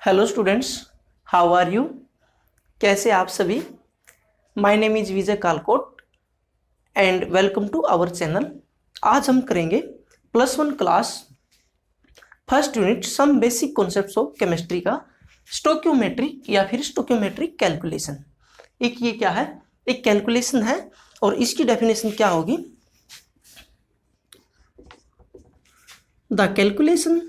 Hello students, how are you. कैसे आप सभी। My name is Vijay Kalkot and welcome to our channel. आज हम करेंगे +1 class first unit some basic concepts of chemistry का स्टोक्योमेट्री या फिर स्टोक्योमेट्रिक कैलकुलेशन। एक ये क्या है, एक कैलकुलेशन है और इसकी डेफिनेशन क्या होगी। The calculation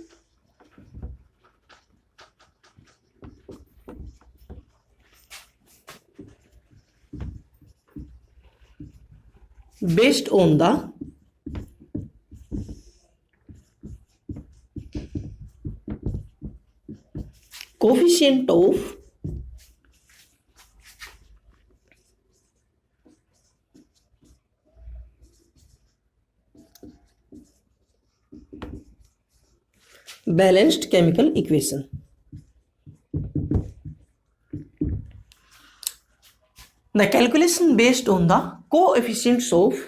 based on the coefficient of balanced chemical equation. The calculation based on the coefficients of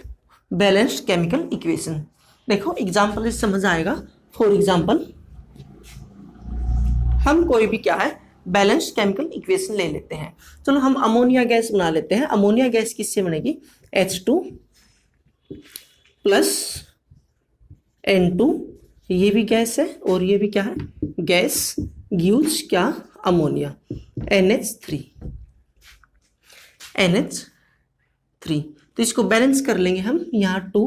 balanced chemical equation. देखो एग्जाम्पल से समझ आएगा। फॉर एग्जाम्पल हम कोई भी क्या है बैलेंस्ड केमिकल इक्वेशन ले लेते हैं। चलो हम अमोनिया गैस बना लेते हैं। अमोनिया गैस किससे बनेगी? H2 प्लस N2, ये भी गैस है और ये भी क्या है गैस, गिव्स क्या अमोनिया NH3। तो इसको बैलेंस कर लेंगे हम, यहाँ 2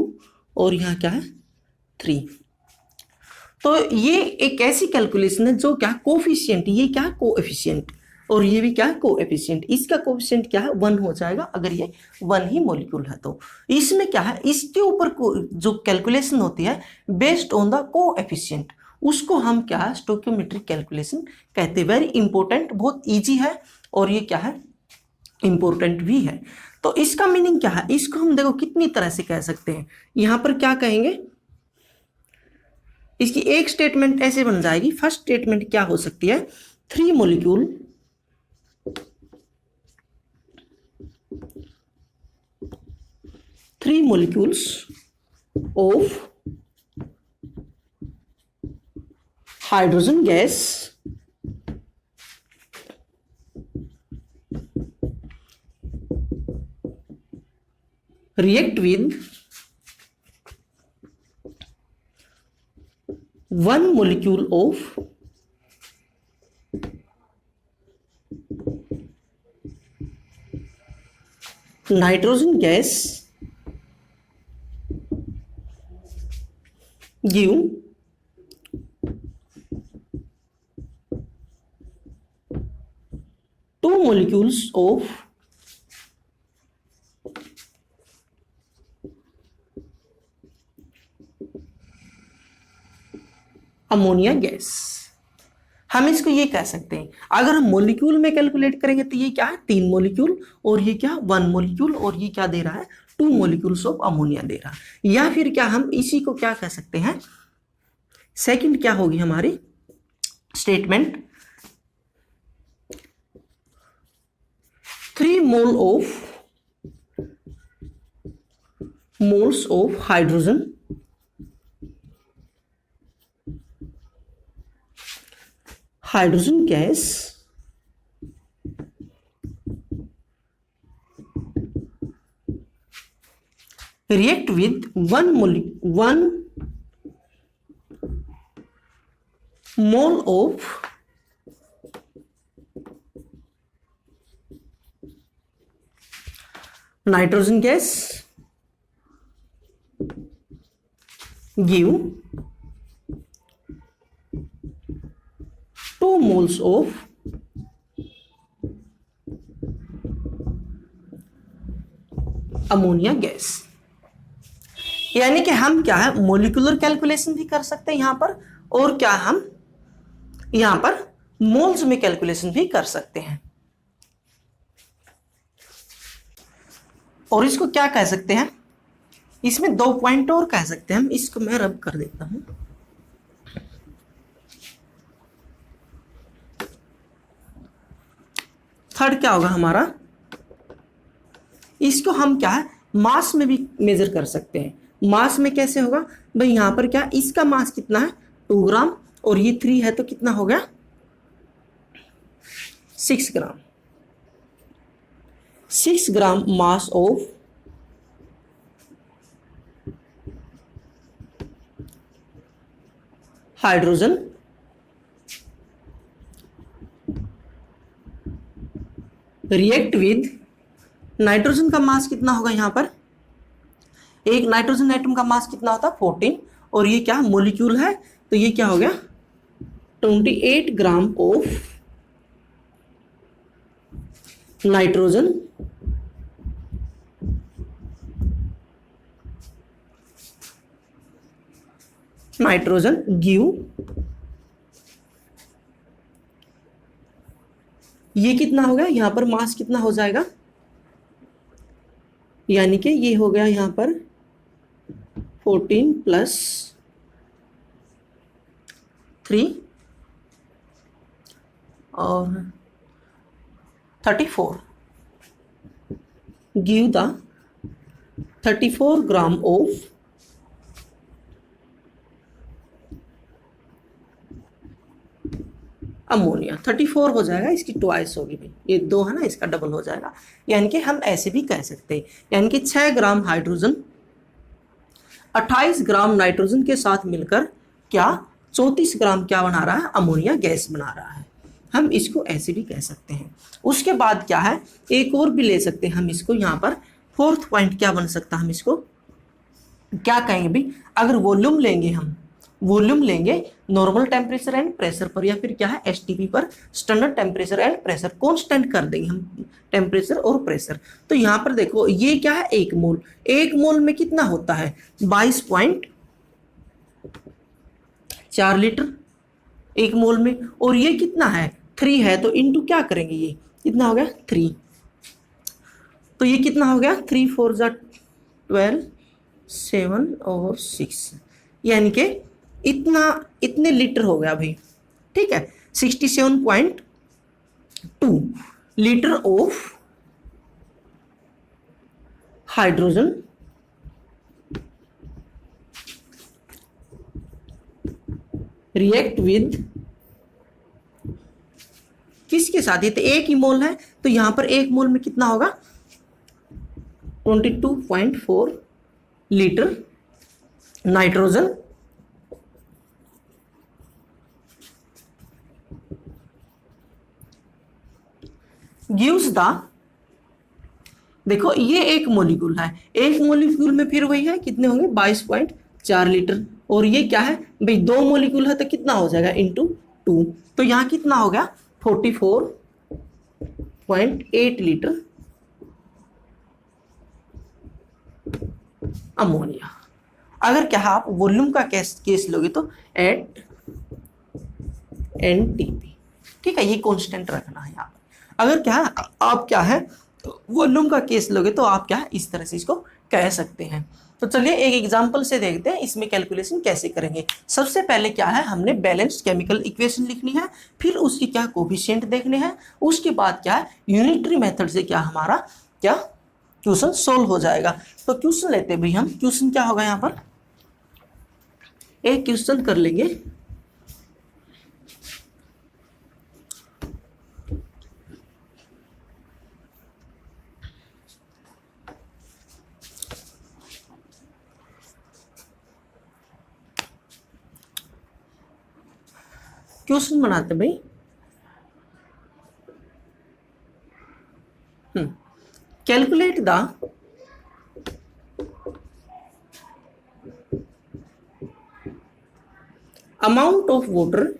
और यहाँ क्या है 3। तो ये एक ऐसी कैलकुलेशन है जो क्या कोफिशिएंट, ये क्या कोएफिशिएंट और ये भी क्या कोएफिशिएंट, इसका कोफिशिएंट क्या है 1 हो जाएगा अगर ये 1 ही मॉलिक्यूल है। तो इसमें क्या है, इसके ऊपर जो कैलकुलेशन होती है बेस्ड ऑन द कोएफिशिएंट, उसको हम क्या है स्टोक्योमेट्रिक कैलकुलेशन कहते हैं। वेरी इंपॉर्टेंट, बहुत ईजी है और ये क्या है इंपॉर्टेंट भी है। तो इसका मीनिंग क्या है, इसको हम देखो कितनी तरह से कह सकते हैं। यहां पर क्या कहेंगे, इसकी एक स्टेटमेंट ऐसे बन जाएगी। फर्स्ट स्टेटमेंट क्या हो सकती है, 3 molecules of hydrogen gas react with 1 molecule of nitrogen gas give 2 molecules of ammonia gas. हम इसको ये कह सकते हैं, अगर हम मॉलिक्यूल में कैलकुलेट करेंगे तो ये क्या है 3 मॉलिक्यूल और ये क्या 1 मॉलिक्यूल और ये क्या दे रहा है 2 मॉलिक्यूल्स ऑफ अमोनिया दे रहा है। या फिर क्या हम इसी को क्या कह सकते हैं, सेकंड क्या होगी हमारी statement, 3 moles of hydrogen gas react with 1 mole of nitrogen gas give 2 moles of ammonia gas. यानी कि हम क्या है मोलिकुलर कैलकुलेशन भी कर सकते हैं यहां पर, और क्या हम यहां पर मोल्स में कैलकुलेशन भी कर सकते हैं। और इसको क्या कह सकते हैं, इसमें 2 पॉइंट और कह सकते हैं हम। इसको मैं रब कर देता हूं। थर्ड क्या होगा हमारा, इसको हम क्या है मास में भी मेजर कर सकते हैं। मास में कैसे होगा भाई, यहां पर क्या इसका मास कितना है 2 ग्राम और ये 3 है तो कितना हो गया 6 gram, 6 gram mass of hydrogen react with, nitrogen का मास कितना होगा यहां पर, एक नाइट्रोजन एटम का मास कितना होता है 14, और ये क्या मोलिक्यूल है, तो ये क्या हो गया 28 ग्राम ऑफ नाइट्रोजन गिव, ये कितना हो गया यहां पर मास कितना हो जाएगा, यानी कि ये हो गया यहां पर 14 प्लस 3 और 34, give the 34 gram of ammonia. 34 हो जाएगा, इसकी ट्वाइस होगी भाई, ये 2 है ना, इसका डबल हो जाएगा। यानी कि हम ऐसे भी कह सकते हैं, यानी कि 6 ग्राम हाइड्रोजन 28 ग्राम नाइट्रोजन के साथ मिलकर क्या 34 ग्राम क्या बना रहा है, अमोनिया गैस बना रहा है। हम इसको ऐसे भी कह सकते हैं। उसके बाद क्या है, एक और भी ले सकते हैं हम इसको, यहाँ पर 4th पॉइंट क्या बन सकता है, हम इसको क्या कहेंगे भाई, अगर वॉल्यूम लेंगे हम, वॉल्यूम लेंगे नॉर्मल टेम्परेचर एंड प्रेशर पर, या फिर क्या है एसटीपी पर, standard temperature and pressure, constant कर देंगे हम टेम्परेचर और प्रेशर। तो यहाँ पर देखो ये क्या है 1 मोल, 1 मोल में कितना होता है 22.4 लीटर 1 मोल में, और ये कितना है 3 है, तो इनटू क्या करेंगे, ये कितना हो गया 3, तो ये कितना हो गया 3 4 12 7 और 6, यानी कि इतने लीटर हो गया भाई, ठीक है 67.2 litre of hydrogen react with, किसके साथ, ये तो 1 ही मोल है, तो यहां पर 1 मोल में कितना होगा 22.4 लीटर नाइट्रोजन गिव्स द, देखो ये एक मोलिक्यूल है, एक मोलिक्यूल में फिर वही है कितने होंगे 22.4 लीटर, और ये क्या है भाई 2 मोलिक्यूल है तो कितना हो जाएगा इंटू 2, तो यहां कितना हो गया 44.8 लीटर अमोनिया। अगर क्या आप वॉल्यूम का केस लोगे तो एट एनटीपी, ठीक है, ये कांस्टेंट रखना है यहाँ पर। अगर क्या है आप क्या है वॉल्यूम का केस लोगे तो आप क्या है इस तरह से इसको कह सकते हैं। तो चलिए एक एग्जांपल से देखते हैं इसमें कैलकुलेशन कैसे करेंगे। सबसे पहले क्या है हमने बैलेंस्ड केमिकल इक्वेशन लिखनी है, फिर उसकी क्या कोफिशिएंट देखने हैं, उसके बाद क्या है यूनिटरी मेथड से क्या हमारा क्या क्वेश्चन सोल्व हो जाएगा। तो क्वेश्चन लेते हैं भाई हम, क्वेश्चन क्या होगा यहाँ पर, एक क्वेश्चन कर लेंगे। क्वेश्चन बनाते भाई, calculate the amount of water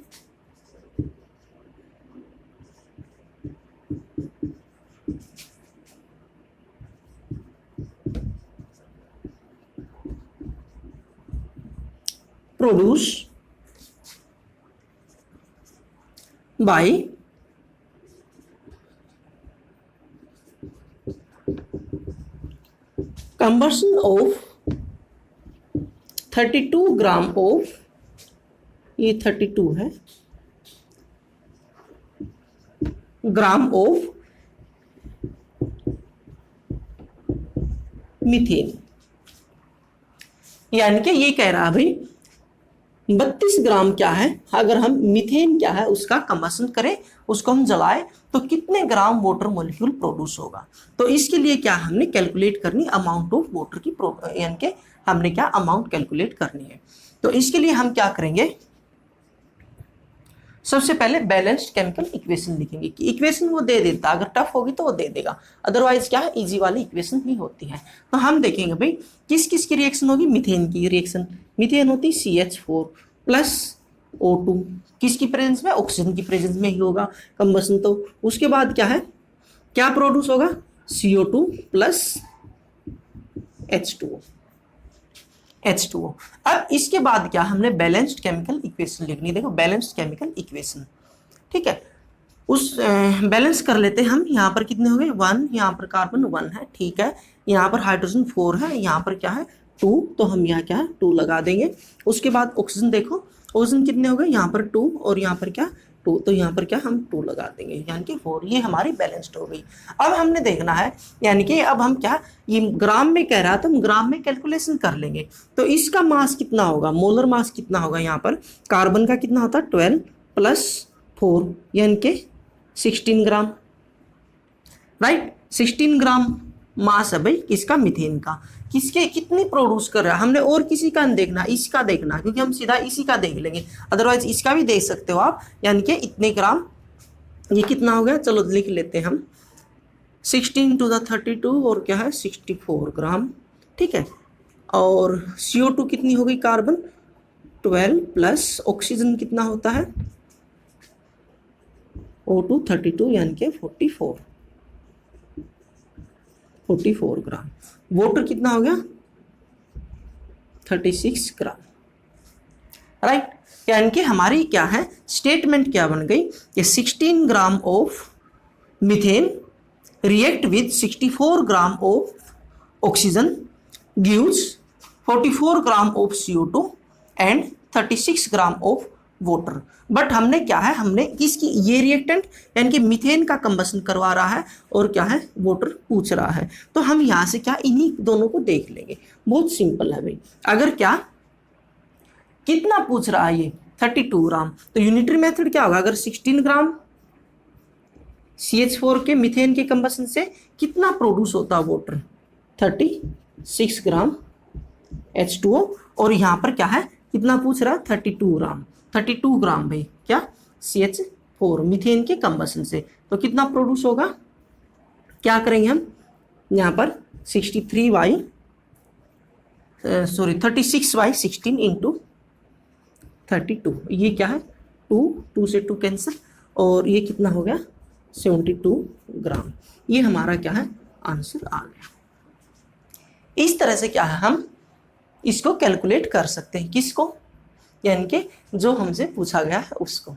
produced by combustion of 32 gram of, ये 32 है ग्राम ऑफ मीथेन। यानी कि ये कह रहा है भाई 32 ग्राम क्या है, अगर हम मीथेन क्या है उसका कंबशन करें, उसको हम जलाएं, तो कितने ग्राम वाटर मॉलिक्यूल प्रोड्यूस होगा। तो इसके लिए क्या हमने कैलकुलेट करनी, अमाउंट ऑफ वाटर की यानी कि हमने क्या अमाउंट कैलकुलेट करनी है। तो इसके लिए हम क्या करेंगे, सबसे पहले बैलेंस्ड केमिकल इक्वेशन लिखेंगे कि इक्वेशन वो दे देता, अगर टफ होगी तो वो दे देगा, अदरवाइज क्या है इजी वाली इक्वेशन ही होती है। तो हम देखेंगे भाई किस किस की रिएक्शन होगी, मीथेन की रिएक्शन, मीथेन होती CH4 प्लस O2, किसकी प्रेजेंस में, ऑक्सीजन की प्रेजेंस में ही होगा कंबशन। तो उसके बाद क्या है, क्या प्रोड्यूस होगा, CO2 प्लस H2O। अब इसके बाद क्या हमने बैलेंस्ड केमिकल इक्वेशन लिखनी, देखो बैलेंस्ड केमिकल इक्वेशन, ठीक है, उस बैलेंस कर लेते हैं हम। यहाँ पर कितने हो गए 1, यहाँ पर कार्बन 1 है, ठीक है, यहाँ पर हाइड्रोजन 4 है, यहाँ पर क्या है 2, तो हम यहाँ क्या है 2 लगा देंगे। उसके बाद ऑक्सीजन देखो, ऑक्सीजन कितने हो गए, यहाँ पर 2 और यहाँ पर क्या 2, तो यहाँ पर क्या हम 2 लगा देंगे, यानी कि 4, ये हमारी बैलेंस्ड हो गई। अब हमने देखना है, यानी कि अब हम क्या, ये ग्राम में कह रहा है तो हम ग्राम में कैलकुलेशन कर लेंगे। तो इसका मास कितना होगा, मोलर मास कितना होगा, यहाँ पर कार्बन का कितना होता है 12 प्लस 4 यानी कि 16 ग्राम, राइट, 16 ग्राम मास है भाई किसका, मीथेन का। किसके कितनी प्रोड्यूस कर रहा है, हमने और किसी का नहीं देखना, इसका देखना, क्योंकि हम सीधा इसी का देख लेंगे, अदरवाइज इसका भी देख सकते हो आप, यानी कि इतने ग्राम, ये कितना हो गया, चलो लिख लेते हैं हम 16 टू द 32 और क्या है 64 ग्राम, ठीक है। और CO2 कितनी हो गई, कार्बन 12 प्लस ऑक्सीजन कितना होता है O2 32 यानी कि 44 ग्राम। वाटर कितना हो गया 36 ग्राम, राइट। यानी कि हमारी क्या है स्टेटमेंट क्या बन गई कि 16 gram of methane react with 64 gram of oxygen gives 44 gram of CO2 and 36 gram of water. But हमने क्या है, हमने किसकी, ये रिएक्टेंट यानी कि मीथेन का कंबशन करवा रहा है और क्या है वाटर पूछ रहा है, तो हम यहाँ से क्या इन्हीं दोनों को देख लेंगे, बहुत सिंपल है भाई। अगर क्या कितना पूछ रहा है ये 32 ग्राम, तो यूनिटरी मेथड क्या होगा, अगर 16 ग्राम CH4 के मीथेन के कंबशन से कितना प्रोड्यूस होता है वाटर 36 ग्राम H2O, और यहाँ पर क्या है कितना पूछ रहा है 32 ग्राम भाई क्या CH4 मीथेन के कंबशन से, तो कितना प्रोड्यूस होगा, क्या करेंगे हम यहाँ पर 36/16 इंटू 32, ये क्या है 2 से 2 कैंसिल, और ये कितना हो गया 72 ग्राम। ये हमारा क्या है आंसर आ गया। इस तरह से क्या है हम इसको कैलकुलेट कर सकते हैं, किसको, यानी कि जो हमसे पूछा गया है उसको,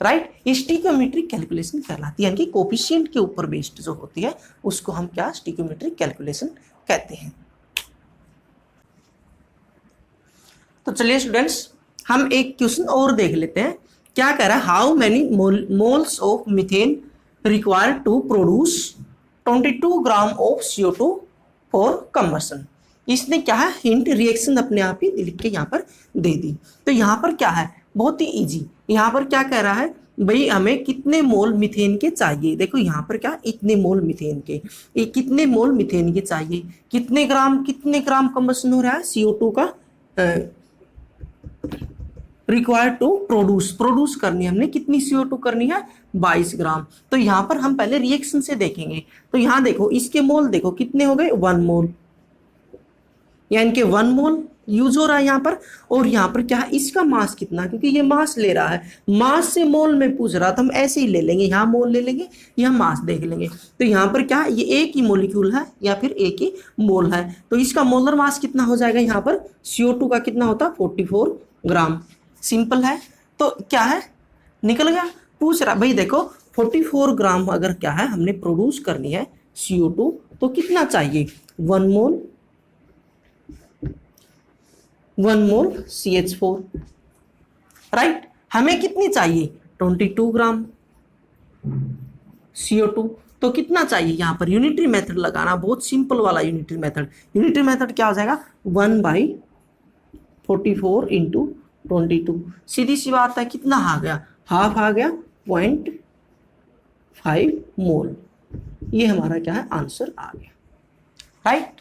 राइट। ये स्टिक्योमेट्रिक कैलकुलेशन कहलाती है, यानी कि कोफिशिएंट के ऊपर बेस्ड जो होती है उसको हम क्या स्टिक्योमेट्रिक कैलकुलेशन कहते हैं। तो चलिए स्टूडेंट्स हम एक क्वेश्चन और देख लेते हैं, क्या कह रहा है, how many moles of methane required to produce 22 gram of CO2 for combustion. इसने क्या है हिंट रिएक्शन अपने आप ही लिख के यहाँ पर दे दी। तो यहाँ पर क्या है बहुत ही इजी, यहाँ पर क्या कह रहा है भाई हमें कितने मोल मीथेन के चाहिए, देखो यहाँ पर क्या इतने मोल मीथेन के, ये कितने मोल मीथेन के चाहिए, कितने ग्राम कंबशन हो रहा है CO2 का रिक्वायर्ड टू प्रोड्यूस करनी है हमने कितनी CO2 करनी है 22 ग्राम। तो यहाँ पर हम पहले रिएक्शन से देखेंगे, तो यहाँ देखो इसके मोल देखो कितने हो गए 1 मोल, यानी कि 1 मोल यूज हो रहा है यहाँ पर, और यहाँ पर क्या है इसका मास कितना, क्योंकि ये मास ले रहा है, मास से मोल में पूछ रहा तो हम ऐसे ही ले लेंगे, यहाँ मोल ले लेंगे यहाँ मास देख लेंगे। तो यहाँ पर क्या ये एक ही मोलिक्यूल है या फिर एक ही मोल है, तो इसका मोलर मास कितना हो जाएगा, यहाँ पर CO2 का कितना होता है 44 ग्राम। सिंपल है, तो क्या है निकल गया। पूछ रहा भाई देखो 44 ग्राम अगर क्या है हमने प्रोड्यूस करनी है CO2 तो कितना चाहिए 1 मोल CH4, राइट। हमें कितनी चाहिए 22 ग्राम CO2, तो कितना चाहिए यहाँ पर यूनिटरी मेथड लगाना, बहुत सिंपल वाला यूनिटरी मेथड क्या हो जाएगा 1/44 इंटू 22। सीधी सी बात है, कितना आ गया, हाफ आ गया, 0.5 मोल। ये हमारा क्या है, आंसर आ गया। राइट,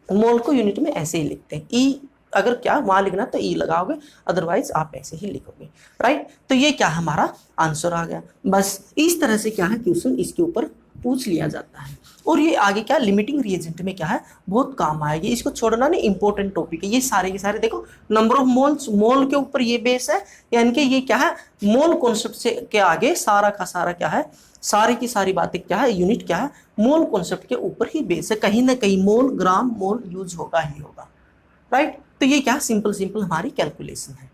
मोल को यूनिट में ऐसे ही लिखते हैं, ई अगर क्या वहां लिखना तो ई लगाओगे, अदरवाइज आप ऐसे ही लिखोगे। राइट, तो ये क्या हमारा आंसर आ गया। बस इस तरह से क्या है, क्वेश्चन इसके ऊपर पूछ लिया जाता है। और ये आगे क्या लिमिटिंग रिएजेंट में क्या है, बहुत काम आएगी। इसको छोड़ना नहीं, इंपॉर्टेंट टॉपिक है ये सारे के सारे। देखो नंबर ऑफ मोल्स, मोल के ऊपर ये बेस है, यानी कि ये क्या है, मोल कॉन्सेप्ट से के आगे सारा का सारा क्या है, सारी की सारी बातें क्या है, यूनिट क्या है, मोल कॉन्सेप्ट के ऊपर ही बेस है। कहीं ना कहीं मोल, ग्राम, मोल यूज होगा ही होगा। राइट, तो ये क्या सिंपल सिंपल हमारी कैलकुलेशन है।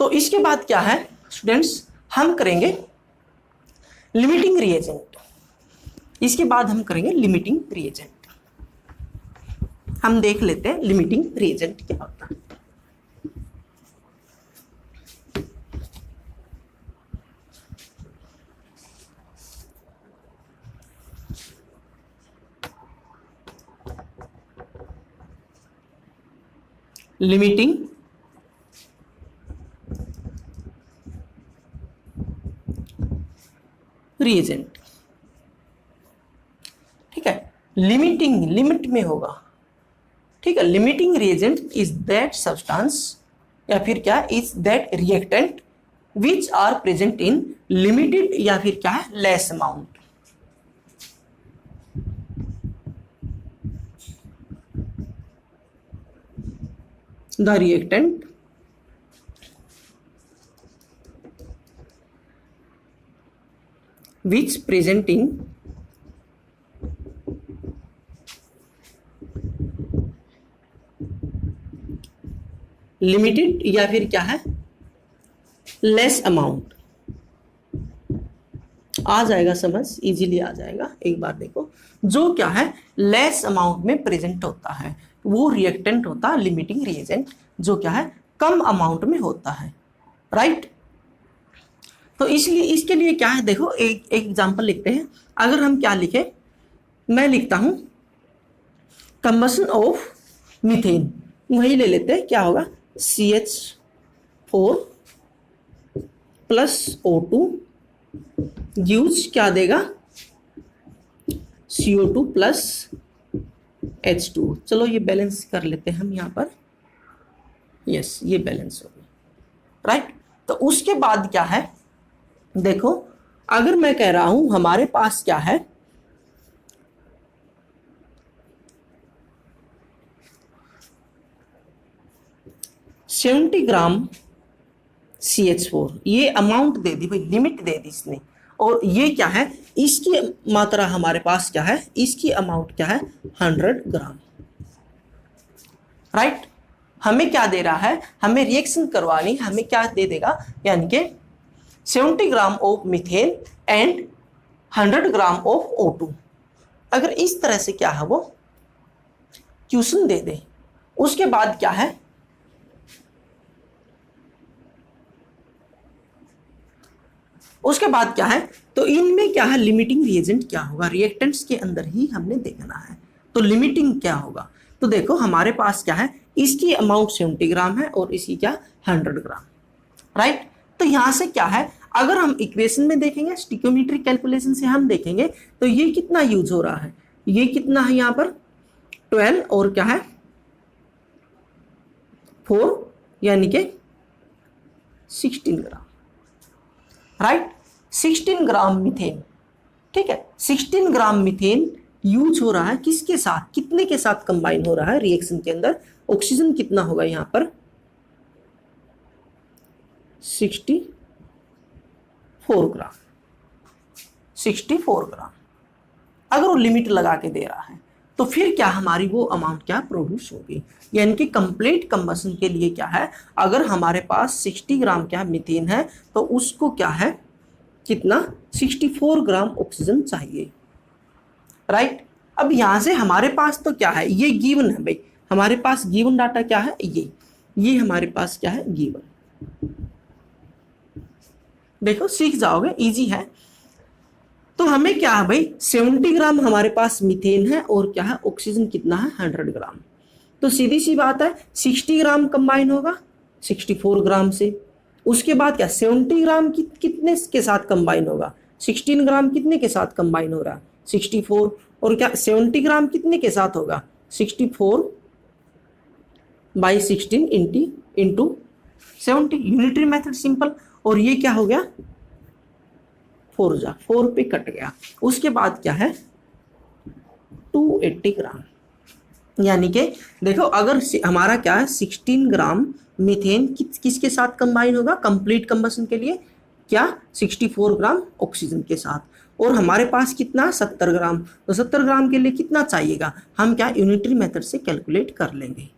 तो इसके बाद क्या है स्टूडेंट्स, हम करेंगे लिमिटिंग रिएजेंट। इसके बाद हम करेंगे लिमिटिंग रिएजेंट। हम देख लेते हैं लिमिटिंग रिएजेंट क्या होता है। लिमिटिंग रिएजेंट, ठीक है, लिमिटिंग लिमिट में होगा। ठीक है, limiting reagent is that substance या फिर क्या, is that reactant which are present in limited या फिर क्या है, less amount. The reactant which present in limited या फिर क्या है, लेस अमाउंट। आ जाएगा समझ, इजीली आ जाएगा। एक बार देखो, जो क्या है लेस अमाउंट में प्रेजेंट होता है वो रिएक्टेंट होता है लिमिटिंग रिएजेंट, जो क्या है कम अमाउंट में होता है। राइट, तो इसलिए इसके लिए क्या है, देखो एक एग्जांपल लिखते हैं। अगर हम क्या लिखे, मैं लिखता हूं कंबशन ऑफ मीथेन, वही ले लेते हैं, क्या होगा CH4 प्लस O2 गिव्स क्या देगा, CO2 प्लस H2। चलो ये बैलेंस कर लेते हैं हम यहाँ पर, यस ये बैलेंस हो गया। राइट, तो उसके बाद क्या है, देखो अगर मैं कह रहा हूं हमारे पास क्या है, सेवेंटी ग्राम CH4, ये अमाउंट दे दी भाई, लिमिट दे दी इसने, और ये क्या है, इसकी मात्रा हमारे पास क्या है, इसकी अमाउंट क्या है 100 ग्राम। राइट, हमें क्या दे रहा है, हमें रिएक्शन करवानी, हमें क्या दे देगा, यानी कि 70 gram of methane and 100 gram of O2। अगर इस तरह से क्या है वो क्वेश्चन दे दे, उसके बाद क्या है, उसके बाद क्या है, तो इनमें क्या है लिमिटिंग रिएजेंट क्या होगा, रिएक्टेंट्स के अंदर ही हमने देखना है। तो लिमिटिंग क्या होगा, तो देखो हमारे पास क्या है, इसकी अमाउंट 70 ग्राम है और इसकी क्या 100 ग्राम। राइट, तो यहां से क्या है, अगर हम इक्वेशन में देखेंगे, स्टिक्योमेट्रिक कैलकुलेशन से हम देखेंगे तो ये कितना यूज हो रहा है, ये कितना है यहाँ पर 12 और क्या है 4, यानी कि 16 ग्राम। राइट, 16 ग्राम मीथेन, ठीक है, 16 ग्राम मीथेन यूज हो रहा है किसके साथ, कितने के साथ कंबाइन हो रहा है रिएक्शन के अंदर, ऑक्सीजन कितना होगा यहाँ पर 64 ग्राम, 64 ग्राम। अगर वो लिमिट लगा के दे रहा है तो फिर क्या हमारी वो अमाउंट क्या प्रोड्यूस होगी, यानी कि कंप्लीट कंबशन के लिए क्या है, अगर हमारे पास 60 ग्राम क्या मीथेन है तो उसको क्या है कितना 64 ग्राम ऑक्सीजन चाहिए। राइट, अब यहां से हमारे पास तो क्या है, ये गिवन है भाई, हमारे पास गिवन डाटा क्या है, ये हमारे पास क्या है गिवन। देखो सीख जाओगे, इजी है। तो हमें क्या है भाई 70 ग्राम हमारे पास मीथेन है और क्या है ऑक्सीजन कितना है 100 ग्राम। तो सीधी सी बात है 60 ग्राम कंबाइन होगा 64 ग्राम से। उसके बाद क्या 70 ग्राम कितने के साथ कंबाइन होगा 16 ग्राम कितने के साथ कंबाइन हो रहा है 64। और क्या 70 ग्राम कितने के साथ होगा 64 by 16 into 70, unitary method simple. और ये क्या हो गया 4 पे कट गया। उसके बाद क्या है 280 ग्राम, यानी कि देखो अगर हमारा क्या है 16 ग्राम मीथेन किसके साथ कंबाइन होगा कंप्लीट कंबशन के लिए क्या 64 ग्राम ऑक्सीजन के साथ। और हमारे पास कितना 70 ग्राम, तो 70 ग्राम के लिए कितना चाहिएगा हम क्या यूनिटरी मेथड से कैलकुलेट कर लेंगे।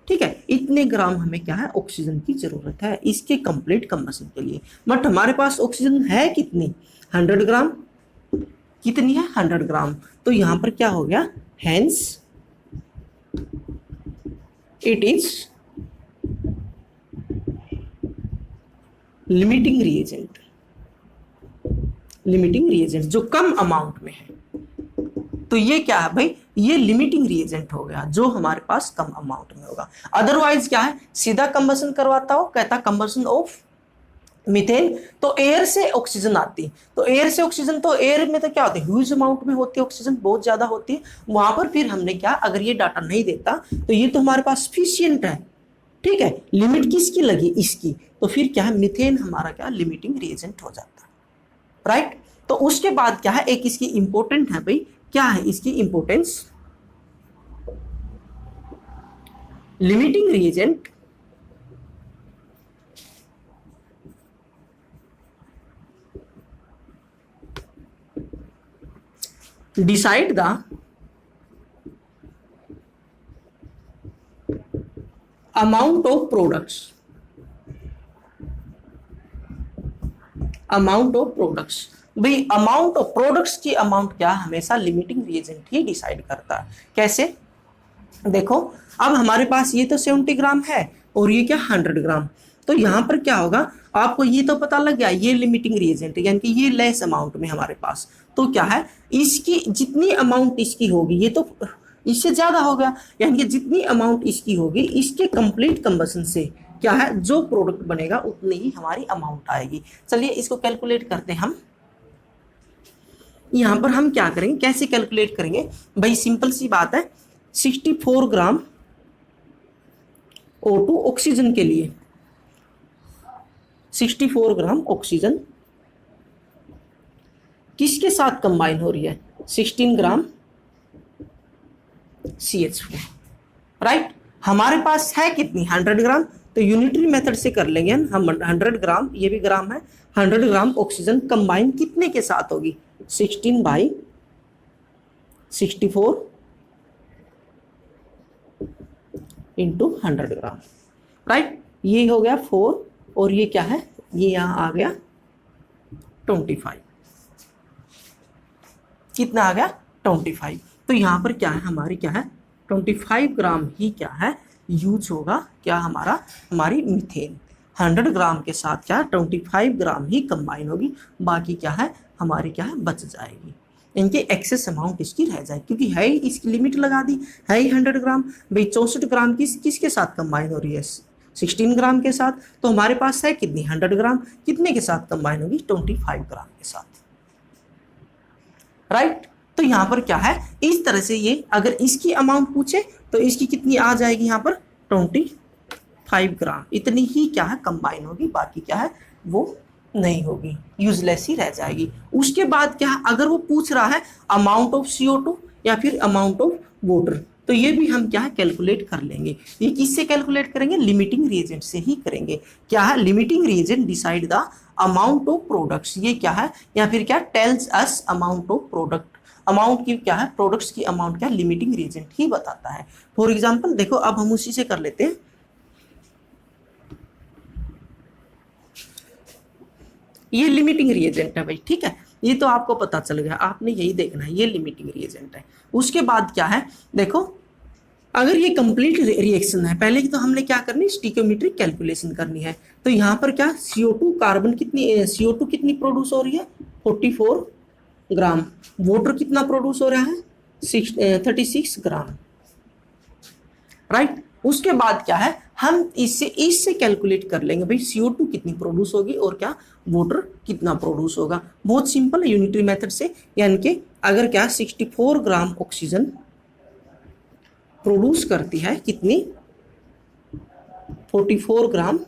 ठीक है, इतने ग्राम हमें क्या है ऑक्सीजन की जरूरत है इसके कंप्लीट कंबशन के लिए। बट हमारे पास ऑक्सीजन है कितनी 100 ग्राम, कितनी है 100 ग्राम। तो यहां पर क्या हो गया hence it is limiting reagent, limiting reagent जो कम अमाउंट में है। तो ये क्या है भाई ये लिमिटिंग रिएजेंट हो गया जो हमारे पास कम अमाउंट में होगा। अदरवाइज क्या है सीधा कंबशन करवाता हो कहता कंबशन ऑफ मीथेन, तो एयर से ऑक्सीजन आती, तो एयर से ऑक्सीजन, तो एयर में तो क्या होता है ह्यूज अमाउंट में होती है ऑक्सीजन, बहुत ज्यादा होती है। वहां पर फिर हमने क्या अगर ये डाटा नहीं देता तो ये तो हमारे पास सफिशिएंट है। ठीक है, लिमिट किसकी लगी इसकी, तो फिर क्या है मीथेन हमारा क्या लिमिटिंग रिएजेंट हो जाता है। राइट, तो उसके बाद क्या है एक इसकी इंपॉर्टेंट है भाई, क्या है इसकी importance, limiting reagent decide the amount of products, amount of products. भाई अमाउंट ऑफ प्रोडक्ट्स की अमाउंट क्या हमेशा लिमिटिंग रिएजेंट ही डिसाइड करता है। कैसे देखो अब हमारे पास ये तो 70 ग्राम है और ये क्या 100 ग्राम, तो यहां पर क्या होगा आपको ये तो पता लग गया ये लिमिटिंग रिएजेंट है यानी कि ये लेस अमाउंट में हमारे पास, तो क्या है इसकी जितनी अमाउंट इसकी होगी ये तो इससे ज्यादा होगा, यानी कि जितनी अमाउंट इसकी होगी इसके कंप्लीट कंबशन से क्या है जो प्रोडक्ट बनेगा उतनी ही हमारी अमाउंट आएगी। चलिए इसको कैलकुलेट करते हैं हम। यहां पर हम क्या करेंगे कैसे कैलकुलेट करेंगे भाई सिंपल सी बात है 64 ग्राम O2 ऑक्सीजन के लिए 64 ग्राम ऑक्सीजन किसके साथ कंबाइन हो रही है 16 ग्राम CH4। राइट, हमारे पास है कितनी 100 ग्राम, तो यूनिटरी मेथड से कर लेंगे हम 100 ग्राम, ये भी ग्राम है, 100 ग्राम ऑक्सीजन कंबाइन कितने के साथ होगी 16 बाई 64 इंटू 100 ग्राम। राइट, ये हो गया 4 और ये क्या है ये यहां आ गया 25, कितना आ गया 25। तो यहां पर क्या है हमारी क्या है 25 ग्राम ही क्या है यूज होगा क्या हमारा हमारी मीथेन, 100 ग्राम के साथ क्या 25 ग्राम ही कंबाइन होगी, बाकी क्या है हमारी क्या है बच जाएगी, इनके एक्सेस अमाउंट इसकी रह जाएगी क्योंकि है ही इसकी लिमिट लगा दी है ही 100 ग्राम। भाई 64 ग्राम किसके साथ कंबाइन हो रही है 16 ग्राम के साथ, तो हमारे पास है कितनी 100 ग्राम कितने के साथ कंबाइन होगी 25 ग्राम के साथ। राइट, तो यहां पर क्या है इस तरह से ये अगर इसकी अमाउंट पूछे तो इसकी कितनी आ जाएगी यहाँ पर 25 ग्राम, इतनी ही क्या है कंबाइन होगी, बाकी क्या है वो नहीं होगी, यूजलेस ही रह जाएगी। उसके बाद क्या है अगर वो पूछ रहा है अमाउंट ऑफ CO2 या फिर अमाउंट ऑफ वाटर, तो ये भी हम क्या है कैलकुलेट कर लेंगे। ये किससे कैलकुलेट करेंगे लिमिटिंग रिएजेंट से ही करेंगे। क्या है limiting reagent decide the amount of products, ये क्या है या फिर क्या tells us amount of product, amount की क्या है प्रोडक्ट्स की अमाउंट क्या लिमिटिंग रिएजेंट ही बताता है। फॉर एग्जांपल देखो अब हम उसी से कर लेते हैं, ये लिमिटिंग रिएजेंट है भाई। ठीक है, ये तो आपको पता चल गया, आपने यही देखना है ये लिमिटिंग रिएजेंट है। उसके बाद क्या है देखो अगर ये कंप्लीट रिएक्शन है पहले की तो हमने क्या करनी स्टिकियोमेट्रिक कैलकुलेशन करनी है। तो यहाँ पर क्या CO2 कार्बन कितनी CO2 कितनी प्रोड्यूस हो रही है 44 ग्राम, वाटर कितना प्रोड्यूस हो रहा है 36 ग्राम। राइट। उसके बाद क्या है, हम इससे कैलकुलेट कर लेंगे भाई CO2 कितनी प्रोड्यूस होगी और क्या वाटर कितना प्रोड्यूस होगा। बहुत सिंपल है यूनिटरी मेथड से, यानी कि अगर क्या 64 ग्राम ऑक्सीजन प्रोड्यूस करती है कितनी 44 ग्राम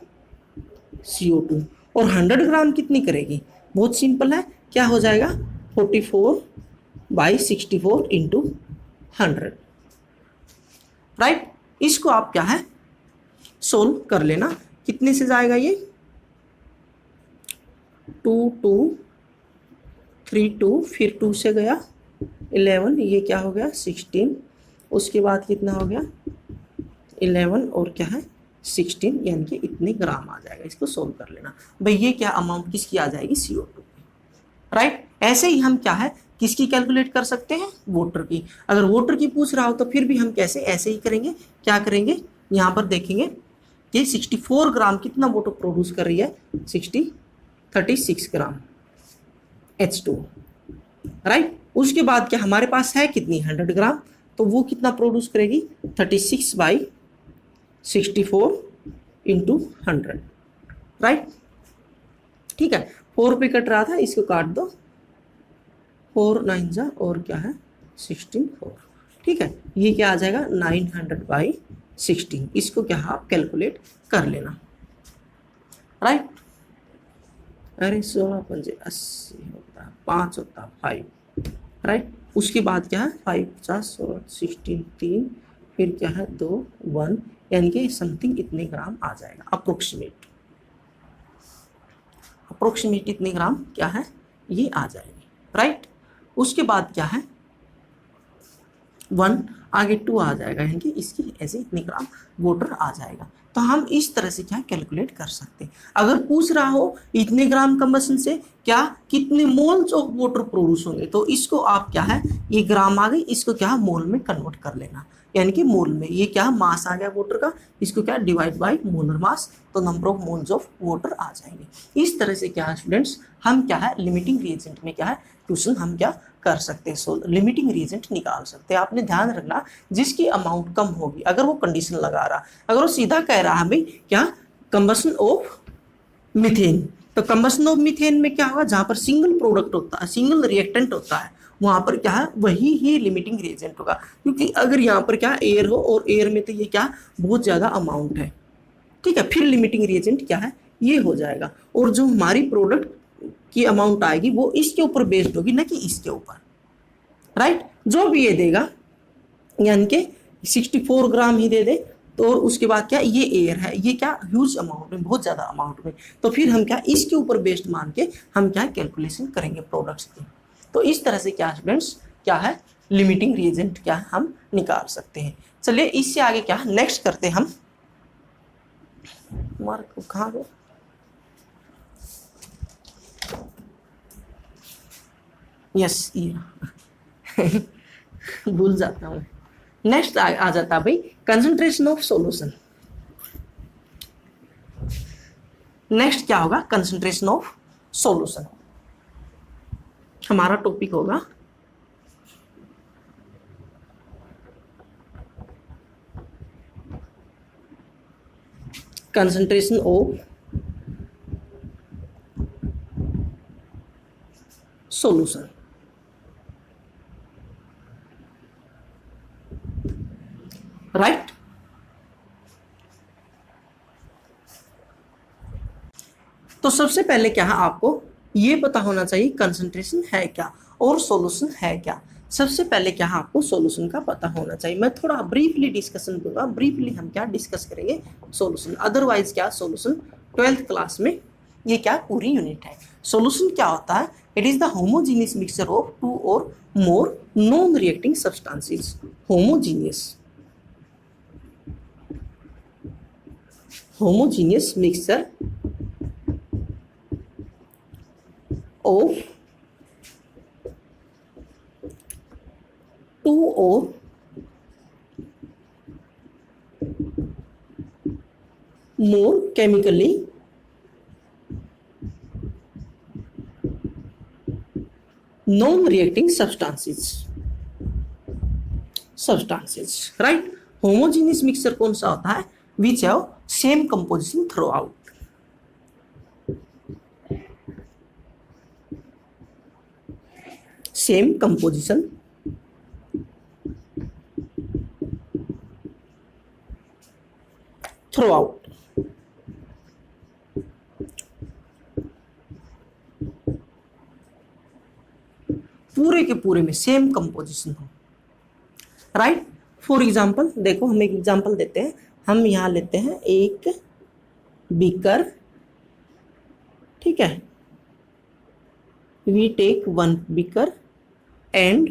CO2 और 100 ग्राम कितनी करेगी, बहुत सिंपल है, क्या हो जाएगा 44/64 इंटू 100, राइट। इसको आप क्या है सोल्व कर लेना, कितने से जाएगा ये 2 2 3 2, फिर 2 से गया 11, ये क्या हो गया 16, उसके बाद कितना हो गया 11 और क्या है 16, यानी कि इतने ग्राम आ जाएगा। इसको सोल्व कर लेना भाई, ये क्या अमाउंट किसकी आ जाएगी CO2, राइट। ऐसे ही हम क्या है किसकी कैलकुलेट कर सकते हैं, वाटर की। अगर वाटर की पूछ रहा हो तो फिर भी हम कैसे ऐसे ही करेंगे, क्या करेंगे यहाँ पर देखेंगे कि 64 ग्राम कितना वाटर प्रोड्यूस कर रही है 36 ग्राम H2, राइट। उसके बाद क्या हमारे पास है कितनी 100 ग्राम, तो वो कितना प्रोड्यूस करेगी 36/64 इंटू 100, राइट। ठीक है, 4 पे कट रहा था, इसको काट दो, 4 9 जा और क्या है 16 4, ठीक है। ये क्या आ जाएगा 900/16, इसको क्या आप कैलकुलेट कर लेना, राइट। अरे 16 पंजे 80 होता है, 5 होता है 5, राइट। उसके बाद क्या है 5 50 16 16 3, फिर क्या है 2 1, यानी कि समथिंग इतने ग्राम आ जाएगा, अप्रोक्सीमेट इतने ग्राम क्या है ये आ जाएगी, राइट। उसके बाद क्या है 1 आगे 2 आ जाएगा, यानी कि इसकी ऐसे इतने ग्राम वाटर आ जाएगा। तो हम इस तरह से क्या कैलकुलेट कर सकते हैं। अगर पूछ रहा हो इतने ग्राम कंबसन से क्या कितने मोल्स ऑफ वाटर प्रोड्यूस होंगे, तो इसको आप क्या है ये ग्राम आ गई, इसको क्या मोल में कन्वर्ट कर लेना, यानी कि मोल में, ये क्या मास आ गया वाटर का, इसको क्या डिवाइड बाय मोलर मास, तो number of moles of water आ जाएंगे। इस तरह से क्या है स्टूडेंट्स, हम क्या है लिमिटिंग रिएजेंट में क्या है क्वेश्चन हम क्या कर सकते हैं, सो लिमिटिंग रिएजेंट निकाल सकते हैं। आपने ध्यान रखना जिसकी अमाउंट कम होगी, अगर वो कंडीशन लगा रहा, अगर वो सीधा कह रहा है भाई क्या कंबसन ऑफ मीथेन, तो कंबसन ऑफ मीथेन में क्या होगा, जहां पर सिंगल प्रोडक्ट होता है, सिंगल रिएक्टेंट होता है, वहां पर क्या है वही ही लिमिटिंग रिएजेंट होगा। क्योंकि अगर यहाँ पर क्या एयर हो और एयर में तो ये क्या बहुत ज्यादा अमाउंट है, ठीक है, फिर लिमिटिंग रिएजेंट क्या है ये हो जाएगा, और जो हमारी प्रोडक्ट की अमाउंट आएगी वो इसके ऊपर बेस्ड होगी, ना कि इसके ऊपर, राइट। जो भी ये देगा यानी कि 64 ग्राम ही दे दे, तो उसके बाद क्या ये एयर है, ये क्या ह्यूज अमाउंट में, बहुत ज़्यादा अमाउंट में, तो फिर हम क्या इसके ऊपर बेस्ड मान के हम क्या कैलकुलेशन करेंगे प्रोडक्ट्स की। तो इस तरह से क्या स्टूडेंट्स क्या है लिमिटिंग रिएजेंट क्या है हम निकाल सकते हैं। चलिए इससे आगे क्या नेक्स्ट करते हैं हम, मार्क कहाँ गए, यस ये भूल जाता हूँ। नेक्स्ट आ जाता है भाई कंसंट्रेशन ऑफ सॉल्यूशन। नेक्स्ट क्या होगा कंसंट्रेशन ऑफ सॉल्यूशन, हमारा टॉपिक होगा कंसंट्रेशन ऑफ सॉल्यूशन, राइट। तो सबसे पहले क्या है आपको ये पता होना चाहिए कंसंट्रेशन है क्या और सॉल्यूशन है क्या। सबसे पहले क्या है आपको सॉल्यूशन का पता होना चाहिए। मैं थोड़ा ब्रीफली डिस्कशन दूंगा, ब्रीफली हम क्या डिस्कस करेंगे सॉल्यूशन, अदरवाइज क्या सॉल्यूशन 12th क्लास में ये क्या पूरी यूनिट है। सॉल्यूशन क्या होता है, it is the homogeneous mixture of 2 और more non reacting substances, homogeneous mixture of 2 or more chemically non-reacting substances, right। Homogeneous mixture कौन सा होता है? Which have same composition through out. Same composition through out. पूरे के पूरे में same composition हो, राइट। फॉर एग्जाम्पल देखो, हम एक एग्जाम्पल देते हैं। हम यहां लेते हैं एक बीकर, ठीक है। We take one beaker and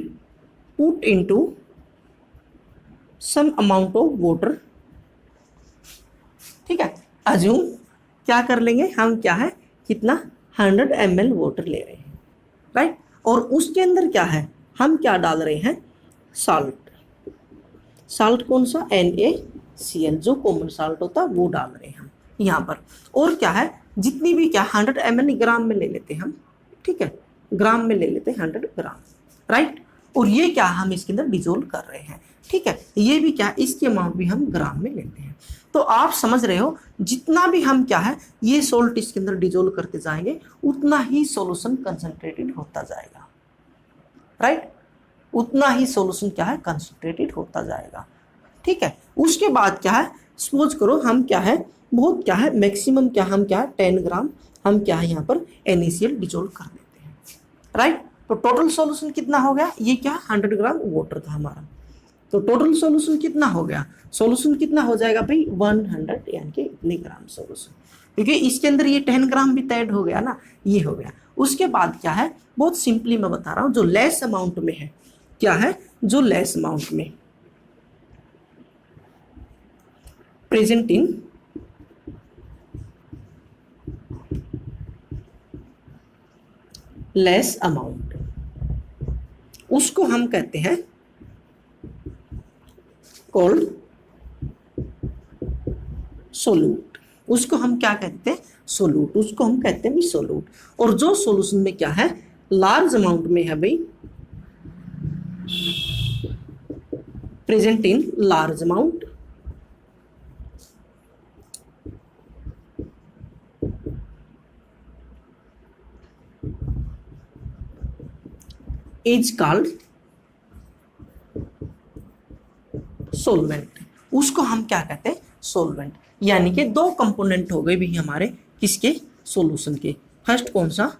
put into some amount of water, ठीक है। अज्यूम क्या कर लेंगे हम, क्या है, कितना 100 ml वाटर ले रहे हैं, राइट। और उसके अंदर क्या है, हम क्या डाल रहे हैं, साल्ट। साल्ट कौन सा, NaCl, जो कॉमन साल्ट होता है वो डाल रहे हैं हम यहाँ पर। और क्या है, जितनी भी क्या 100 ml ग्राम में ले लेते हैं हम, ठीक है, ग्राम में ले लेते हैं 100 ग्राम, राइट। और ये क्या हम इसके अंदर डिजोल्व कर रहे हैं, ठीक है। ये भी क्या, इसकी अमाउंट भी हम ग्राम में लेते हैं। तो आप समझ रहे हो, जितना भी हम क्या है ये सोल्ट इसके अंदर डिजोल्व करते जाएंगे उतना ही सॉल्यूशन कंसंट्रेटेड होता जाएगा, राइट। उतना ही सॉल्यूशन क्या है, कंसंट्रेटेड होता जाएगा, ठीक है। उसके बाद क्या है, सपोज करो हम क्या है, बहुत क्या है, मैक्सिमम क्या हम क्या है 10 ग्राम हम क्या है यहाँ पर NaCl डिजोल्व कर देते हैं, राइट। तो टोटल सॉल्यूशन कितना हो गया, ये क्या 100 ग्राम वाटर था हमारा, तो टोटल सॉल्यूशन कितना हो गया, सॉल्यूशन कितना हो जाएगा भाई 100, यानी कि इतने ग्राम सॉल्यूशन, क्योंकि इसके अंदर ये 10 ग्राम भी ऐड हो गया ना, ये हो गया। उसके बाद क्या है, बहुत सिंपली मैं बता रहा हूँ, जो लेस अमाउंट में है, क्या है, जो लेस अमाउंट में प्रेजेंट इन लेस अमाउंट, उसको हम कहते हैं कोल्ड सोल्यूट। उसको हम क्या कहते हैं, सोल्यूट, उसको हम कहते हैं सोल्यूट। और जो सॉल्यूशन में क्या है, लार्ज अमाउंट में है भाई, present in large amount, is called solvent. उसको हम क्या कहते हैं, सोलवेंट। यानी कि दो कंपोनेंट हो गए भी हमारे किसके, सॉल्यूशन के। फर्स्ट कौन सा,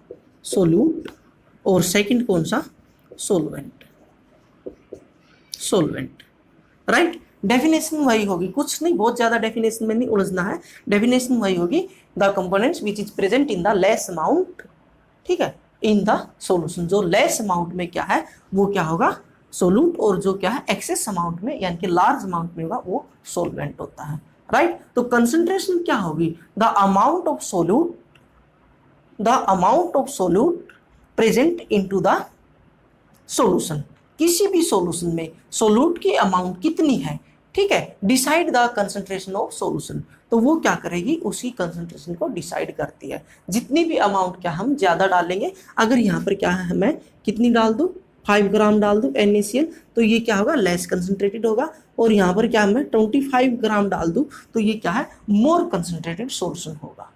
सोल्यूट, और सेकंड कौन सा, सोलवेंट। Solvent, right. डेफिनेशन वही होगी, कुछ नहीं, बहुत ज्यादा डेफिनेशन में नहीं उलझना है। डेफिनेशन वही होगी, the components which is present in the less amount, ठीक है, इन द सॉल्यूशन। जो लेस अमाउंट में क्या है वो क्या होगा, सोल्यूट, और जो क्या है एक्सेस अमाउंट में यानी कि लार्ज अमाउंट में होगा वो सोलवेंट होता है, राइट। तो कंसंट्रेशन क्या होगी, the amount of solute, the amount of solute present into the solution. किसी भी सॉल्यूशन में सोल्यूट की अमाउंट कितनी है, ठीक है, decide the concentration of solution. तो वो क्या करेगी, उसी कंसंट्रेशन को डिसाइड करती है। जितनी भी अमाउंट क्या हम ज्यादा डालेंगे, अगर यहाँ पर क्या है मैं कितनी डाल दूं, 5 ग्राम डाल दूं NaCl, तो ये क्या होगा, लेस कंसंट्रेटेड होगा। और यहाँ पर क्या मैं 25 ग्राम डाल दूं तो ये क्या है, मोर कंसंट्रेटेड सॉल्यूशन होगा,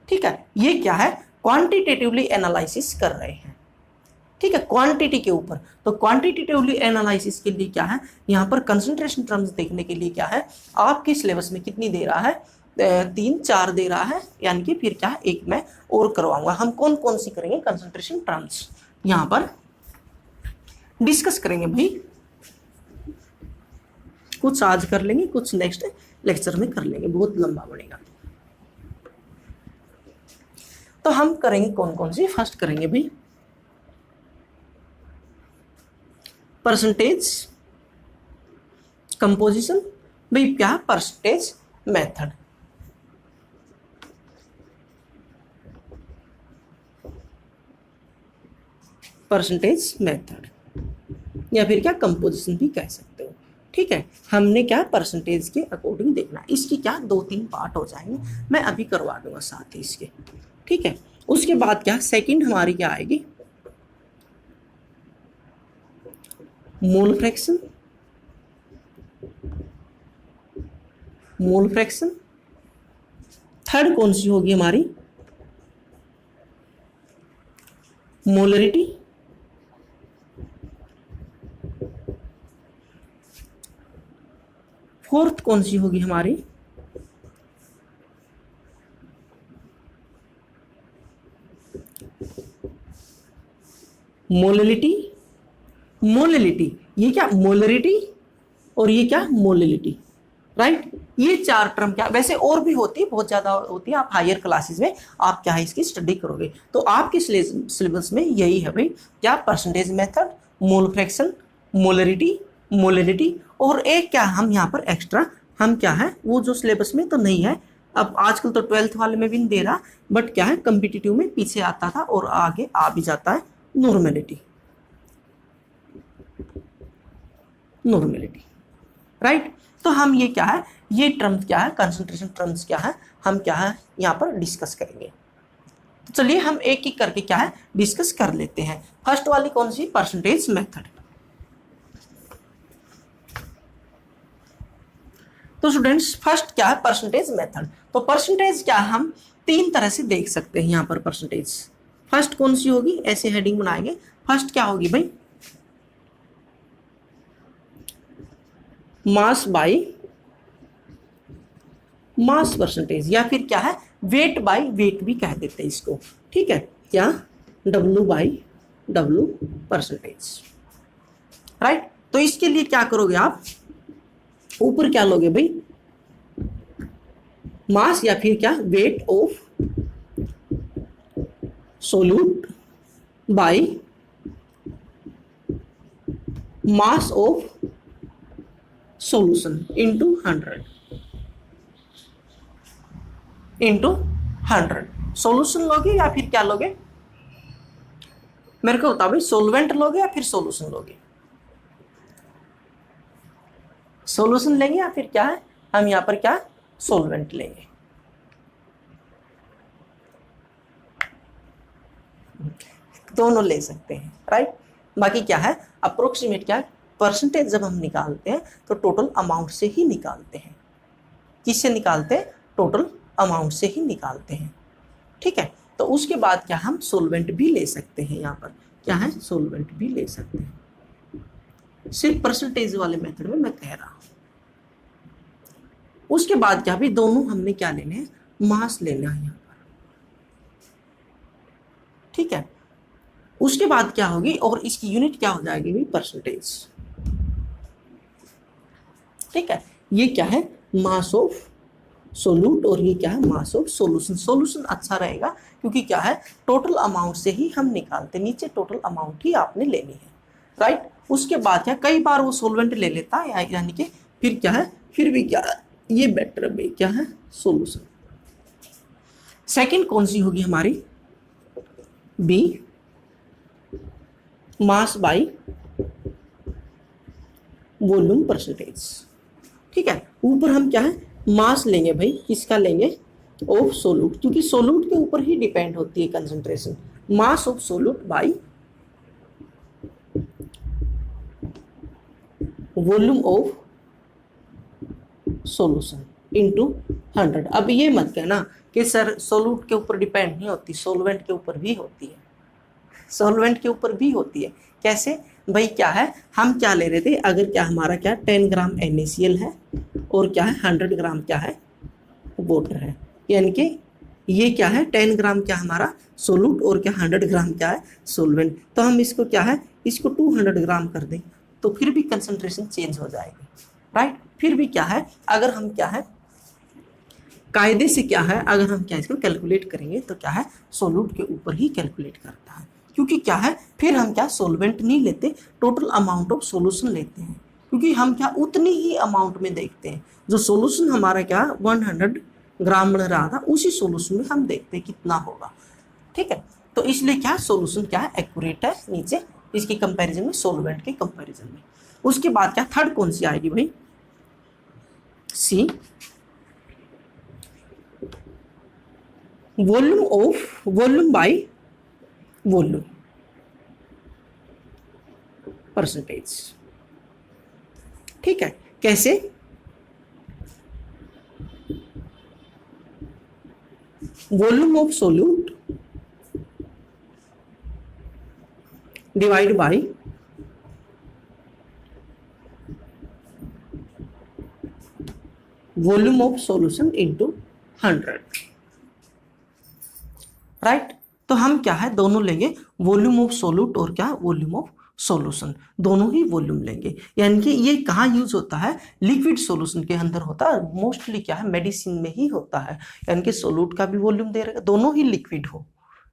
ठीक है। ये क्या है, क्वांटिटेटिवली एनालिसिस कर रहे हैं, ठीक है, क्वांटिटी के ऊपर। तो क्वांटिटेटिवली एनालिसिस के लिए क्या है, यहाँ पर कंसंट्रेशन टर्म्स देखने के लिए क्या है, आपके सिलेबस में कितनी दे रहा है, 3-4 दे रहा है, यानी कि फिर क्या है, एक मैं और करवाऊंगा। हम कौन कौन सी करेंगे कंसंट्रेशन टर्म्स यहाँ पर डिस्कस करेंगे भाई। कुछ आज कर लेंगे, कुछ नेक्स्ट लेक्चर में कर लेंगे, बहुत लंबा बनेगा। तो हम करेंगे कौन कौन सी, फर्स्ट करेंगे भाई परसेंटेज कंपोजिशन, भाई क्या परसेंटेज मेथड। परसेंटेज मेथड या फिर क्या कंपोजिशन भी कह सकते हो, ठीक है। हमने क्या परसेंटेज के अकॉर्डिंग देखना, इसकी क्या 2-3 पार्ट हो जाएंगे, मैं अभी करवा दूंगा साथ ही इसके, ठीक है। उसके बाद क्या सेकंड हमारी क्या आएगी, mole fraction, mole fraction. Third कौन सी होगी हमारी, मोलरिटी। फोर्थ कौन सी होगी हमारी, मोललिटी। मोललिटी, ये क्या मोलरिटी और ये क्या मोललिटी, राइट। ये चार टर्म क्या, वैसे और भी होती है, बहुत ज्यादा होती है, आप हायर क्लासेस में आप क्या है इसकी स्टडी करोगे। तो आपके सिलेबस में यही है भाई, क्या percentage method, mole fraction, molarity, molarity, और एक क्या हम यहाँ पर एक्स्ट्रा हम क्या है वो जो सिलेबस में तो नहीं है, अब आजकल तो 12th वाले में भी नहीं दे रहा, बट क्या है कम्पिटिटिव में पीछे आता था और आगे आ भी जाता है, नॉर्मेलिटी। Normality, right. तो हम ये क्या है, ये टर्म क्या है, कंसंट्रेशन टर्म्स क्या है, हम क्या है यहाँ पर डिस्कस करेंगे। तो चलिए हम एक एक करके क्या है डिस्कस कर लेते हैं। फर्स्ट वाली कौन सी, परसेंटेज मेथड। तो स्टूडेंट्स फर्स्ट क्या है परसेंटेज मेथड। तो परसेंटेज क्या हम तीन तरह से देख सकते हैं यहाँ पर परसेंटेज। फर्स्ट कौन सी होगी, ऐसे हेडिंग बनाएंगे, फर्स्ट क्या होगी भाई, मास बाय मास परसेंटेज, या फिर क्या है वेट बाय वेट भी कह देते हैं इसको, ठीक है, क्या W by W percentage, right. तो इसके लिए क्या करोगे आप, ऊपर क्या लोगे भाई, मास या फिर क्या weight of solute by mass of solution into 100 into 100। Solution लोगे या फिर क्या लोगे, मेरे को बताओ भाई, सोलवेंट लोगे या फिर सॉल्यूशन लोगे, सॉल्यूशन लेंगे या फिर क्या है हम यहाँ पर क्या सोलवेंट लेंगे। दोनों ले सकते हैं, राइट। बाकी क्या है अप्रोक्सीमेट क्या है, परसेंटेज जब हम निकालते हैं तो टोटल अमाउंट से ही निकालते हैं। किससे निकालते हैं, टोटल अमाउंट से ही निकालते हैं, ठीक है। तो उसके बाद क्या हम सोलवेंट भी ले सकते हैं, यहाँ पर क्या है सोलवेंट भी ले सकते हैं, सिर्फ परसेंटेज वाले मेथड में मैं कह रहा हूं। उसके बाद क्या भी दोनों हमने क्या लेने हैं, मास लेना है यहाँ पर, ठीक है। उसके बाद क्या होगी और इसकी यूनिट क्या हो जाएगी भी परसेंटेज, ठीक है। ये क्या है मास ऑफ सोल्यूट और ये क्या है मास ऑफ सॉल्यूशन। सॉल्यूशन अच्छा रहेगा क्योंकि क्या है टोटल अमाउंट से ही हम निकालते, नीचे टोटल अमाउंट ही आपने लेनी है, राइट। उसके बाद क्या कई बार वो सोलवेंट ले लेता है, यानी कि फिर क्या है फिर भी क्या है ये बेटर भी क्या है सॉल्यूशन। सेकंड कौन सी होगी हमारी, B mass by volume percentage, ठीक है। ऊपर हम क्या है मास लेंगे भाई, किसका लेंगे ऑफ सोल्यूट, क्योंकि सोल्यूट के ऊपर ही डिपेंड होती है concentration. Mass of solute by volume of solution into 100। अब ये मत कहना कि सर सोल्यूट के ऊपर डिपेंड नहीं होती, सोलवेंट के ऊपर भी होती है, सॉल्वेंट के ऊपर भी होती है। कैसे भाई, क्या है हम क्या ले रहे थे, अगर क्या हमारा क्या 10 ग्राम NaCl है और क्या है 100 ग्राम क्या है वाटर है, यानी कि ये क्या है 10 ग्राम क्या हमारा सोल्यूट और क्या 100 ग्राम क्या है सोलवेंट, तो हम इसको क्या है इसको 200 ग्राम कर दें तो फिर भी कंसंट्रेशन चेंज हो जाएगी, राइट। फिर भी क्या है अगर हम क्या है कायदे से क्या है अगर हम क्या इसको कैलकुलेट करेंगे तो क्या है सोल्यूट के ऊपर ही कैलकुलेट करता है, क्योंकि क्या है फिर हम क्या सोलवेंट नहीं लेते, टोटल अमाउंट ऑफ सॉल्यूशन लेते हैं, क्योंकि हम क्या उतनी ही अमाउंट में देखते हैं, जो सॉल्यूशन हमारा क्या 100 ग्राम बन रहा था उसी सॉल्यूशन में हम देखते हैं कितना होगा, ठीक है। तो इसलिए क्या सॉल्यूशन क्या है एक्यूरेट है नीचे इसके कंपैरिजन में, सोलवेंट के कंपैरिजन में। उसके बाद क्या थर्ड कौन सी आएगी भाई, सी वॉल्यूम बाय वॉल्यूम परसेंटेज, ठीक है। कैसे, volume of solute divide by volume of solution into 100, right. तो हम क्या है दोनों लेंगे, वॉल्यूम ऑफ सोल्यूट और क्या वॉल्यूम ऑफ सॉल्यूशन, दोनों ही वॉल्यूम लेंगे। यानी कि ये कहाँ यूज होता है, लिक्विड सॉल्यूशन के अंदर होता है, मोस्टली क्या है मेडिसिन में ही होता है। यानी कि सोल्यूट का भी वॉल्यूम दे रहेगा, दोनों ही लिक्विड हो,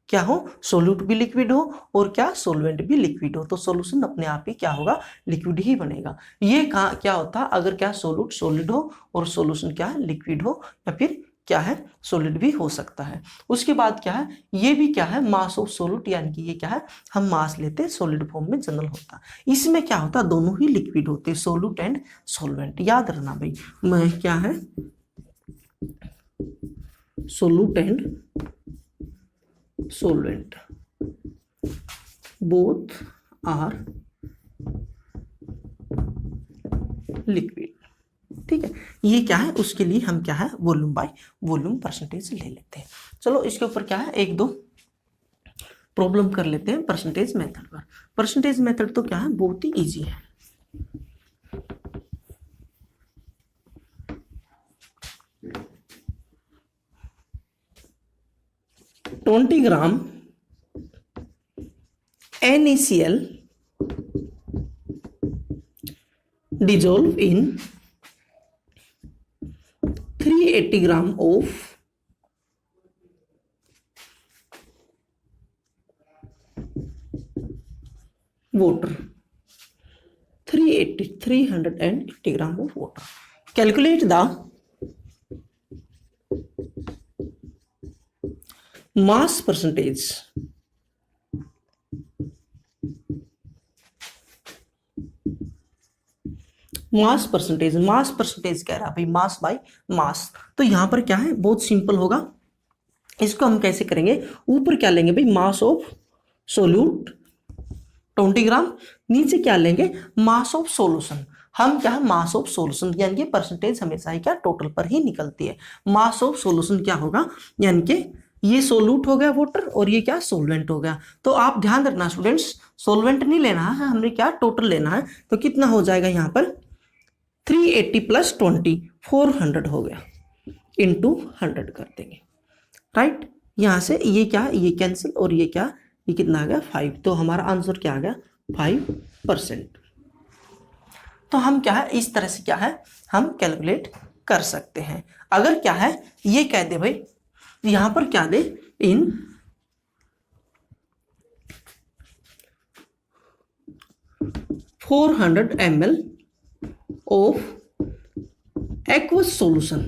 क्या हो, सोल्यूट भी लिक्विड हो और क्या सोलवेंट भी लिक्विड हो, तो सॉल्यूशन अपने आप ही क्या होगा, लिक्विड ही बनेगा। ये कहाँ क्या होता है, अगर क्या सोल्यूट सॉलिड हो और सॉल्यूशन क्या लिक्विड हो, या फिर क्या है सॉलिड भी हो सकता है। उसके बाद क्या है, ये भी क्या है मास ऑफ सोल्यूट, यानी कि ये क्या है हम मास लेते हैं सॉलिड फॉर्म में जनरल होता है। इसमें क्या होता है दोनों ही लिक्विड होते हैं, सोल्यूट एंड सॉल्वेंट। याद रखना भाई, मैं क्या है solute and solvent both are liquid, ठीक है। ये क्या है उसके लिए हम क्या है वॉल्यूम बाय वॉल्यूम परसेंटेज ले लेते हैं। चलो इसके ऊपर क्या है एक दो प्रॉब्लम कर लेते हैं परसेंटेज मेथड पर। परसेंटेज मेथड तो क्या है बहुत ही इजी है। Twenty gram NaCl dissolve in 380 gram of water, 380 gram of water. Calculate the mass percentage mass percentage कह रहा है भाई, मास बाय मास। तो यहां पर क्या है बहुत सिंपल होगा, इसको हम कैसे करेंगे, ऊपर क्या लेंगे भाई मास ऑफ सोल्यूट 20 ग्राम, नीचे क्या लेंगे मास ऑफ सॉल्यूशन। हम क्या है मास ऑफ सॉल्यूशन, यानी कि परसेंटेज हमेशा ही क्या टोटल पर ही निकलती है। मास ऑफ सॉल्यूशन क्या होगा, यानी कि ये सोल्यूट हो गया वाटर और ये क्या सोलवेंट हो गया। तो आप ध्यान रखना स्टूडेंट्स, सोलवेंट नहीं लेना है, हमने क्या टोटल लेना है। तो कितना हो जाएगा यहाँ पर 380 प्लस 20 400 हो गया, इंटू 100 कर देंगे, राइट। यहां से ये क्या ये कैंसिल और ये क्या ये कितना आ गया 5, तो हमारा आंसर क्या आ गया 5%। तो हम क्या है इस तरह से क्या है हम कैलकुलेट कर सकते हैं। अगर क्या है ये कह दे भाई, यहां पर क्या दे इन 400 ml ऑफ एक्वस सॉल्यूशन,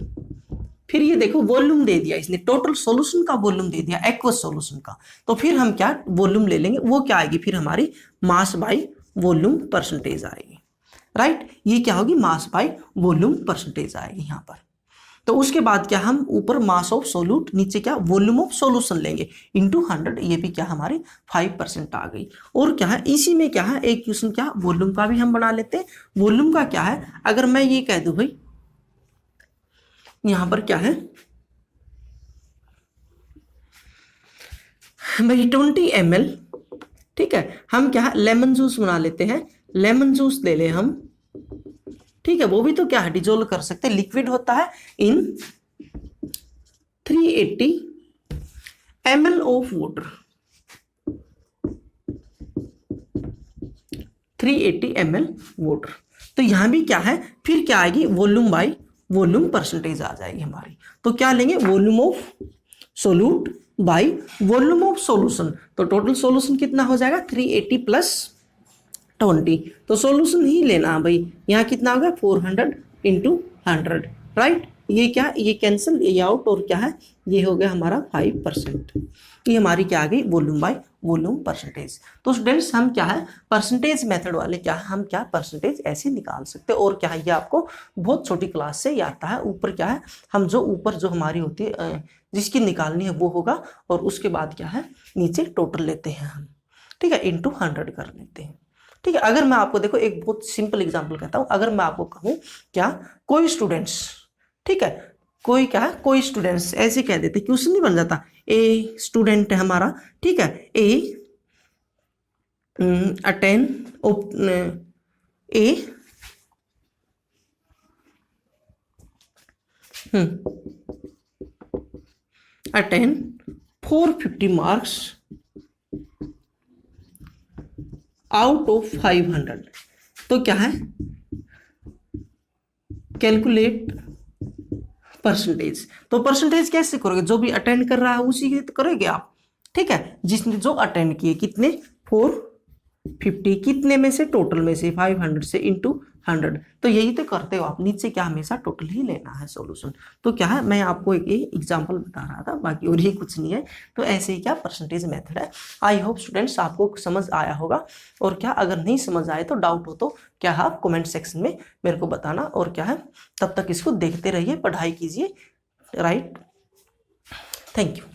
फिर ये देखो वॉल्यूम दे दिया इसने, टोटल सॉल्यूशन का वॉल्यूम दे दिया एक्वस सॉल्यूशन का। तो फिर हम क्या वॉल्यूम ले लेंगे, वो क्या आएगी फिर हमारी मास बाय वॉल्यूम परसेंटेज आएगी, राइट। ये क्या होगी मास बाय वॉल्यूम परसेंटेज आएगी यहां पर। तो उसके बाद क्या हम ऊपर मास ऑफ सोल्यूट, नीचे क्या वॉल्यूम ऑफ सॉल्यूशन लेंगे इंटू 100, ये भी क्या हमारी 5% आ गई। और क्या है इसी में क्या है एक क्वेश्चन क्या वॉल्यूम का भी हम बना लेते हैं। वॉल्यूम का क्या है, अगर मैं ये कह दूं भाई यहां पर क्या है भाई 20 ml, ठीक है, हम क्या है लेमन जूस बना लेते हैं, लेमन जूस ले ले हम, ठीक है, वो भी तो क्या है डिजोल्व कर सकते हैं, लिक्विड होता है इन 380 ml of water, 380 ml water. तो यहां भी क्या है फिर क्या आएगी वॉल्यूम बाय वॉल्यूम परसेंटेज आ जाएगी हमारी। तो क्या लेंगे volume of solute by volume of solution, तो टोटल सॉल्यूशन कितना हो जाएगा 380 प्लस 20, तो सॉल्यूशन ही लेना भाई, यहाँ कितना होगा 400 इंटू 100, राइट। ये क्या ये कैंसिल ये आउट और क्या है ये हो गया हमारा 5%। ये हमारी क्या आ गई वॉल्यूम बाय वॉल्यूम परसेंटेज। तो स्टूडेंट्स हम क्या है परसेंटेज मेथड वाले क्या है हम क्या परसेंटेज ऐसे निकाल सकते हैं। और क्या है ये आपको बहुत छोटी क्लास से ही आता है। ऊपर क्या है हम जो ऊपर जो हमारी होती है जिसकी निकालनी है वो होगा, और उसके बाद क्या है नीचे टोटल लेते हैं हम, ठीक है, इंटू 100 कर लेते हैं, ठीक है। अगर मैं आपको देखो एक बहुत सिंपल एग्जांपल कहता हूं, अगर मैं आपको कहूं क्या कोई स्टूडेंट्स, ठीक है, कोई क्या है, कोई स्टूडेंट्स ऐसे कह देते, क्वेश्चन नहीं बन जाता। ए स्टूडेंट है हमारा, ठीक है, a attend a attend 450 marks out of 500। तो क्या है, कैलकुलेट परसेंटेज। तो परसेंटेज कैसे करोगे, जो भी अटेंड कर रहा है उसी की करोगे आप, ठीक है, जिसने जो अटेंड किए कितने 450, कितने में से, टोटल में से 500 से इंटू 100। तो यही तो करते हो आप, नीचे क्या हमेशा टोटल ही लेना है सॉल्यूशन। तो क्या है, मैं आपको एक एग्जांपल बता रहा था, बाकी और ही कुछ नहीं है। तो ऐसे ही क्या परसेंटेज मेथड है। आई होप स्टूडेंट्स आपको समझ आया होगा। और क्या अगर नहीं समझ आए तो डाउट हो तो क्या है आप कमेंट सेक्शन में मेरे को बताना। और क्या है, तब तक इसको देखते रहिए, पढ़ाई कीजिए, राइट। Thank you.